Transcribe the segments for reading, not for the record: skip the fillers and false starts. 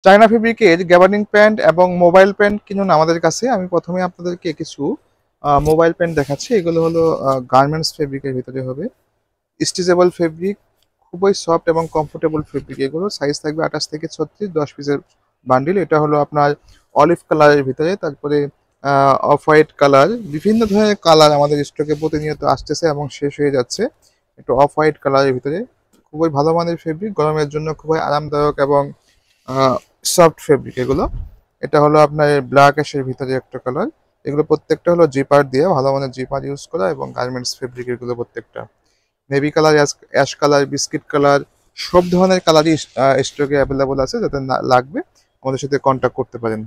China ফেব্রিকের gabardine pant এবং mobile pant কিনুন আমাদের কাছে। আমি প্রথমে আপনাদেরকে কিছু মোবাইল প্যান্ট দেখাচ্ছি। এগুলো হলো গার্মেন্টস ফেব্রিকের ভিতরে হবে। স্ট্রেচেবল ফেব্রিক, খুবই সফট এবং কমফোর্টেবল ফেব্রিক। এগুলো সাইজ থাকবে 28 থেকে 36, 10 পিসের বান্ডিল। এটা হলো আপনার অলিভ কালারের ভিতরে, তারপরে অফ হোয়াইট কালার, বিভিন্ন ধরনের কালার আমাদের স্টকে প্রতিনিয়ত আসতেছে এবং শেষ হয়ে যাচ্ছে। একটু অফ হোয়াইট কালারের ভিতরে খুবই ভালো মানের ফেব্রিক, গরমের জন্য খুবই আরামদায়ক এবং সফট ফেব্রিক এগুলো। এটা হলো আপনার ব্ল্যাক অ্যাশের ভিতরে একটা কালার। এগুলো প্রত্যেকটা হলো জিপার দিয়ে, ভালো মানের জিপার ইউজ করা, এবং গার্মেন্টস ফেব্রিক এগুলো প্রত্যেকটা। Navy colour, ash colour, biscuit colour, সব ধরনের কালারই স্টকে অ্যাভেলেবল আছে। যাতে লাগবে আমাদের সাথে কন্ট্যাক্ট করতে পারেন।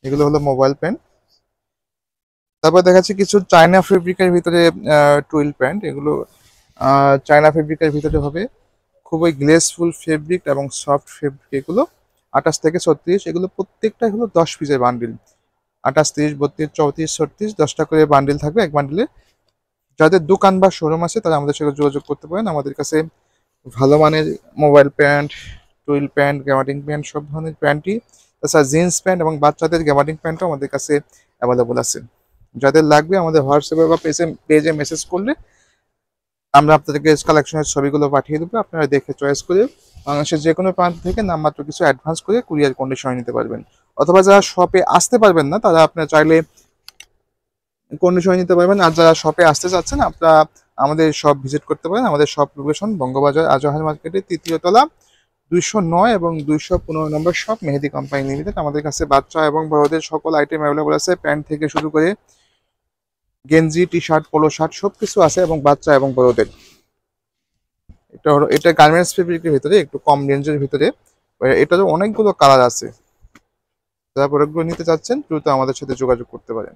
এগুলো হলো মোবাইল প্যান্ট। তারপর দেখাচ্ছি কিছু চায়না ফেব্রিকের ভিতরে টুইল প্যান্ট। এগুলো চায়না ফেব্রিকের ভিতরে হবে, খুবই গ্লেসফুল ফেব্রিক এবং সফট ফেব্রিক এগুলো। 28 থেকে 36, এগুলো প্রত্যেকটা হলো 10 পিসের বান্ডিল। 28, 30, 32, 34, 36, 10টা করে বান্ডিল থাকবে এক বান্ডিলে। যাদের দোকান বা শোরুম আছে তারা আমাদের সাথে যোগাযোগ করতে পারেন। আমাদের কাছে ভালো মানের mobile pant, twill pant, gabardine pant, সব ধরনের প্যান্টই, তাছাড়া জিন্স প্যান্ট এবং বাচ্চাদের গ্যাবার্ডিং প্যান্টও আমাদের কাছে অ্যাভেলেবল আছে। যাদের লাগবে আমাদের হোয়াটসঅ্যাপে বা পেজে মেসেজ করলে আমরা আপনাদেরকে কালেকশনের ছবিগুলো পাঠিয়ে দেবো। আপনারা দেখে চয়েস করে বাংলাদেশের যে কোনো প্রান্ত থেকে নামমাত্র কিছু অ্যাডভান্স করে কুরিয়ার কন্ডিশনে নিতে পারবেন। অথবা যারা শপে আসতে পারবেন না তারা আপনারা চাইলে কন্ডিশনে নিতে পারবেন। আর যারা শপে আসতে চাচ্ছেন আপনারা আমাদের শপ ভিজিট করতে পারেন। আমাদের শপ লোকেশন বঙ্গবাজার আজহার মার্কেটে 3য় তলা, 209 এবং 215 নম্বর শপ, মেহেদি কোম্পানি লিমিটেড। আমাদের কাছে বাচ্চা এবং বড়দের সকল আইটেম অ্যাভেলেবল আছে। প্যান্ট থেকে শুরু করে গেঞ্জি, টি শার্ট, পোলো শার্ট সবকিছু আছে, এবং বাচ্চা এবং বড়দের। এটা গার্মেন্টস ফেব্রিকের ভিতরে, একটু কম রেঞ্জের ভিতরে। এটারও অনেকগুলো কালার আছে। যারা প্রোডাক্টগুলো নিতে চাচ্ছেন দ্রুত আমাদের সাথে যোগাযোগ করতে পারেন।